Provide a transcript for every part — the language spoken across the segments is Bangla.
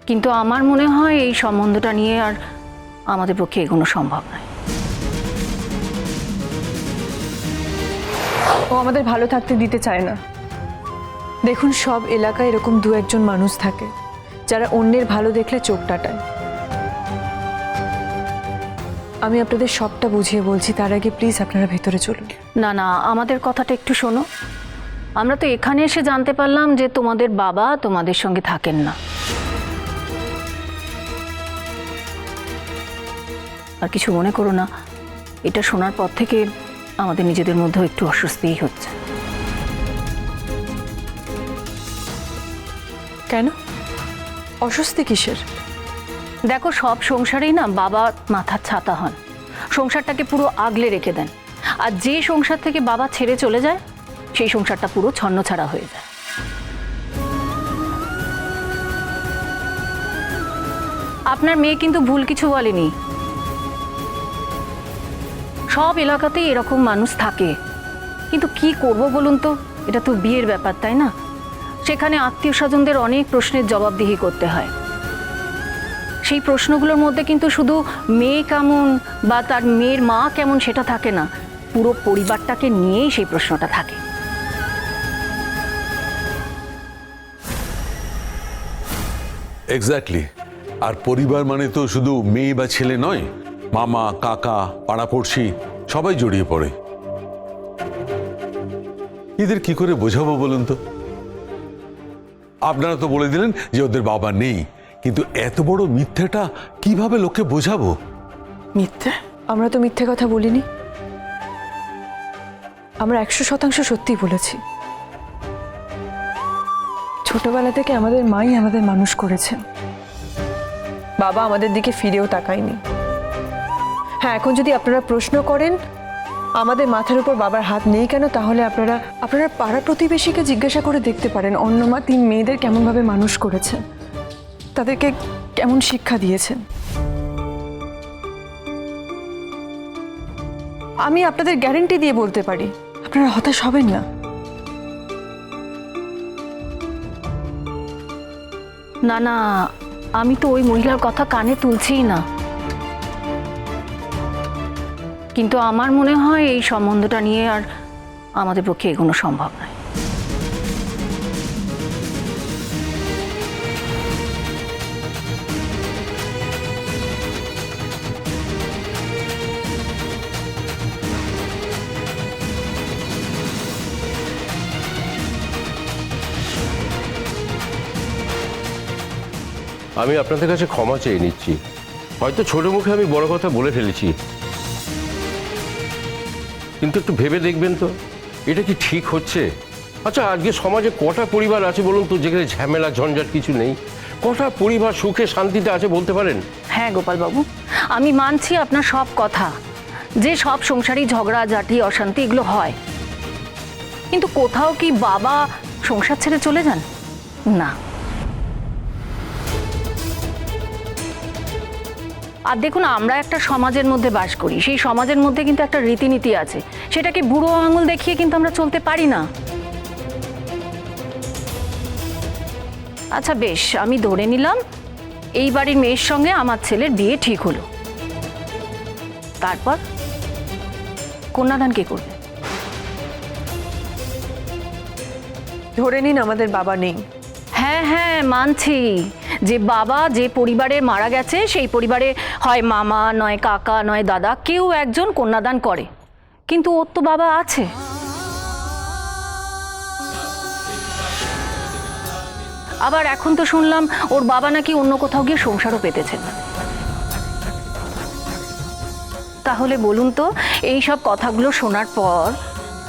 কিন্তু আমার মনে হয় এই সম্বন্ধটা নিয়ে আর আমাদের পক্ষে এগোনো সম্ভব নয়। ও আমাদের ভালো থাকতে দিতে চায় না। দেখুন, সব এলাকায় এরকম দু একজন মানুষ থাকে যারা অন্যের ভালো দেখলে চোখ টাটায়। আমি আপনাদের সবটা বুঝিয়ে বলছি, তার আগে প্লিজ আপনারা ভেতরে চলুন। না না, আমাদের কথাটা একটু শোনো। আমরা তো এখানে এসে জানতে পারলাম যে তোমাদের বাবা তোমাদের সঙ্গে থাকেন না। আর কিছু মনে করো না, এটা শোনার পর থেকে আমাদের নিজেদের মধ্যেও একটু অস্বস্তিই হচ্ছে। কেন? অস্বস্তি কিসের? দেখো, সব সংসারেই না বাবা মাথার ছাতা হন, সংসারটাকে পুরো আগলে রেখে দেন। আর যে সংসার থেকে বাবা ছেড়ে চলে যায় সেই সংসারটা পুরো ছন্নছাড়া হয়ে যায়। আপনার মেয়ে কিন্তু ভুল কিছু বলেনি। সব এলাকাতেই এরকম মানুষ থাকে, কিন্তু কি করব বলুন তো, এটা তো বিয়ের ব্যাপার, তাই না? সেখানে আত্মীয় স্বজনদের অনেক প্রশ্নের জবাবদিহি করতে হয়। সেই প্রশ্নগুলোর মধ্যে কিন্তু শুধু মেয়ে কেমন বা তার মেয়ের মা কেমন সেটা থাকে না, পুরো পরিবারটাকে নিয়েই সেই প্রশ্নটা থাকে। এক্স্যাক্টলি। আর পরিবার মানে তো শুধু মেয়ে বা ছেলে নয়, মামা, কাকা, পাড়াপড়শি সবাই জড়িয়ে পড়ে। এদের কি করে বোঝাবো বলুন তো? আপনারা তো বলে দিলেন যে ওদের বাবা নেই, কিন্তু এত বড় মিথ্যাটা কিভাবে লোককে বোঝাবো? মিথ্যে? আমরা তো মিথ্যে কথা বলিনি। আমরা 100% সত্যি বলেছি। ছোটবেলা থেকে আমাদের মাই আমাদের মানুষ করেছেন। বাবা আমাদের দিকে ফিরেও তাকায়নি। হ্যাঁ, এখন যদি আপনারা প্রশ্ন করেন আমাদের মাথার উপর বাবার হাত নেই কেন, তাহলে আপনারা পাড়া প্রতিবেশীকে জিজ্ঞাসা করে দেখতে পারেন অন্য মা 3 মেয়েদের কেমনভাবে মানুষ করেছেন, তাদেরকে কেমন শিক্ষা দিয়েছেন। আমি আপনাদের গ্যারান্টি দিয়ে বলতে পারি, আপনারা হতাশ হবেন না। না না, আমি তো ওই মহিলার কথা কানে তুলছিই না, কিন্তু আমার মনে হয় এই সম্বন্ধটা নিয়ে আর আমাদের পক্ষে এগোনো সম্ভব নয়। আমি আপনাদের কাছে ক্ষমা চেয়ে নিচ্ছি। হয়তো ছোট মুখে আমি বড় কথা বলে ফেলেছি, কিন্তু একটু ভেবে দেখবেন তো, এটা কি ঠিক হচ্ছে? আচ্ছা, আজকে সমাজে কটা পরিবার আছে বলুন তো যেখানে ঝামেলা ঝঞ্ঝাট কিছু নেই? কটা পরিবার সুখে শান্তিতে আছে বলতে পারেন? হ্যাঁ গোপালবাবু, আমি মানছি আপনার সব কথা, যে সব সংসারই ঝগড়াঝাটি অশান্তি এগুলো হয়, কিন্তু কোথাও কি বাবা সংসার ছেড়ে চলে যান? না। আর দেখুন, আমরা একটা সমাজের মধ্যে বাস করি, সেই সমাজের মধ্যে কিন্তু একটা রীতিনীতি আছে, সেটাকে বুড়ো আঙুল দেখিয়ে কিন্তু আমরা চলতে পারি না। আচ্ছা বেশ, আমি ধরে নিলাম এই বাড়ির মেয়ের সঙ্গে আমার ছেলের বিয়ে ঠিক হলো, তারপর কন্যাদান কে করবে? ধরে নিন আমাদের বাবা নেই। হ্যাঁ হ্যাঁ, মানছি যে বাবা যে পরিবারে মারা গেছে সেই পরিবারে হয় মামা নয় কাকা নয় দাদা কেউ একজন কন্যাদান করে, কিন্তু ওর তো বাবা আছে। আবার এখন তো শুনলাম ওর বাবা নাকি অন্য কোথাও গিয়ে সংসারও পেতেছেন। তাহলে বলুন তো, এই সব কথাগুলো শোনার পর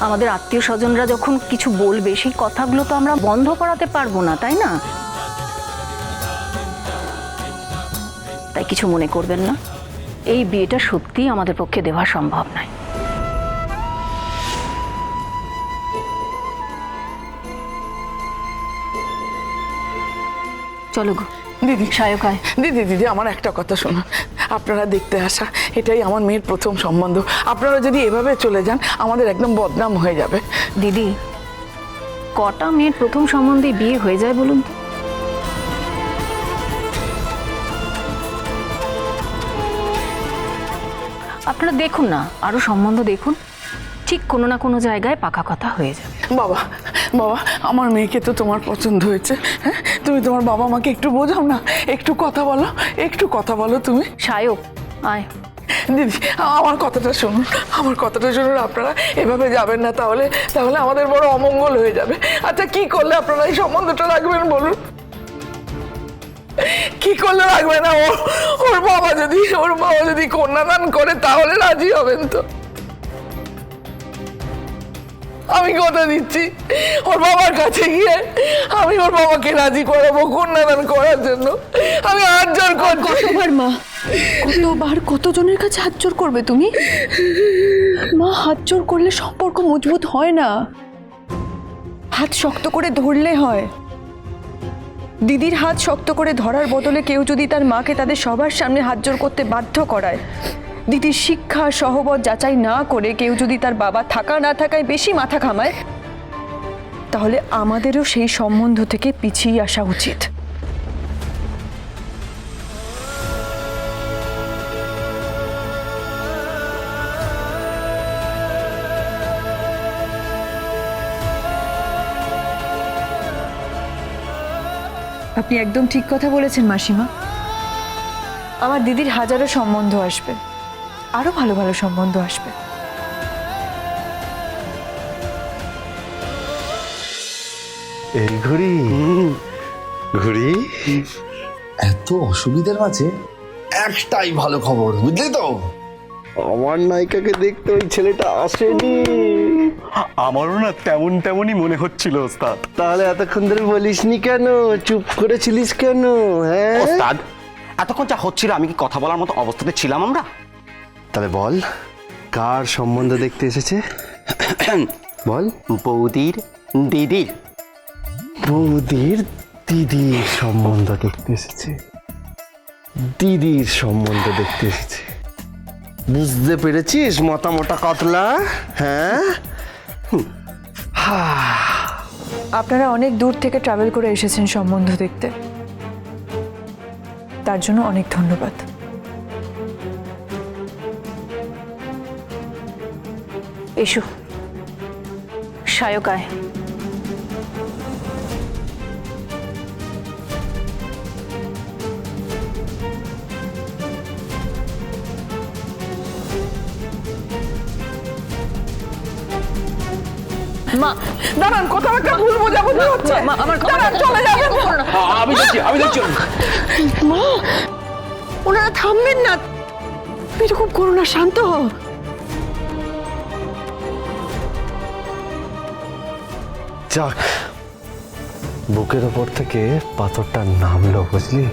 আমাদের আত্মীয় স্বজনরা যখন কিছু বলবে সেই কথাগুলো তো আমরা বন্ধ করাতে পারবো না, তাই না? তাই কিছু মনে করবেন না, এই বিয়েটা সত্যিই আমাদের পক্ষে দেওয়া সম্ভব নয়। চলো গো দিদি, সায়ক আয়। দিদি দিদি আমার একটা কথা শুনুন, আপনারা দেখতে আসা, এটাই আমার মেয়ের প্রথম সম্বন্ধ। আপনারা যদি এভাবে চলে যান আমাদের একদম বদনাম হয়ে যাবে। দিদি, কটা মেয়ের প্রথম সম্বন্ধে বিয়ে হয়ে যায় বলুন তো? আপনারা দেখুন না, আরো সম্বন্ধ দেখুন, ঠিক কোনো না কোনো জায়গায় পাকা কথা হয়ে যাবে। বাবা বাবা, আমার মেয়েকে তো তোমার পছন্দ হয়েছে, হ্যাঁ? তুমি তোমার বাবা মাকে একটু বোঝাও না, একটু কথা বলো, একটু কথা বলো তুমি। সায়ক, আয়। দিদি, আমার কথাটা শুনুন, আমার কথাটা শুনুন। আপনারা এভাবে যাবেন না, তাহলে তাহলে আমাদের বড় অমঙ্গল হয়ে যাবে। আচ্ছা, কি করলে আপনারা এই সম্বন্ধটা রাখবেন বলুন? কি করলে রাখবে না? ওর বাবা যদি কন্যাদান করে তাহলে রাজি হবেন তো? আমি কথা দিচ্ছি, ওর বাবার কাছে গিয়ে আমি ওর বাবাকে রাজি করাবো কন্যাদান করার জন্য। আমি হাত জোর করছি। কতবার মা, কতবার কতজনের কাছে হাত জোর করবে তুমি? মা, হাত জোর করলে সম্পর্ক মজবুত হয় না, হাত শক্ত করে ধরলে হয়। দিদির হাত শক্ত করে ধরার বদলে কেউ যদি তার মাকে তাদের সবার সামনে হাত জোর করতে বাধ্য করায়, দিদির শিক্ষা সহবত যাচাই না করে কেউ যদি তার বাবা থাকা না থাকায় বেশি মাথা ঘামায়, তাহলে আমাদেরও সেই সম্বন্ধ থেকে পিছিয়ে আসা উচিত। আপনি একদম ঠিক কথা বলেছেন মাসিমা। আমার দিদির হাজারো সম্বন্ধ আসবে, আরো ভালো ভালো সম্বন্ধ আসবে। এই ঘড়ি ঘড়ি এত অসুবিধার মাঝে একটাই ভালো খবর, বুঝলি তো? আমার নায়িকাকে দেখতে ওই ছেলেটা আসেনি। আমারও না তেমনই মনে হচ্ছিল ওস্তাদ। তাহলে এতক্ষণ ধরে বলিসনি কেন? চুপ করেছিলিস কেন? হ্যাঁ ওস্তাদ, এতক্ষণ যা হচ্ছিল আমি কি কথা বলার মতো অবস্থাতে ছিলাম আমরা? তাহলে বল, কার সম্বন্ধ দেখতে এসেছে? বল। বৌদির দিদির। বৌদির দিদির সম্বন্ধ দেখতে এসেছে। দিদির সম্বন্ধ দেখতে এসেছে, বুঝতে পেরেছিস মোটা মোটা কতলা? হ্যাঁ, আপনারা অনেক দূর থেকে ট্রাভেল করে এসেছেন সম্বন্ধ দেখতে, তার জন্য অনেক ধন্যবাদ। এসো, সায়ক আয়। মা, দাঁড়ান, কোথাও একটা ভুল বোঝাবুঝি হচ্ছে। আমার দাঁড়ান, চলে যাবেন না। আমি দেখছি মা, ওনারা থামবেন না, এরকম করো না, শান্ত হও। যাক, বুকের ওপর থেকে পাথরটা নামলো, বুঝলি?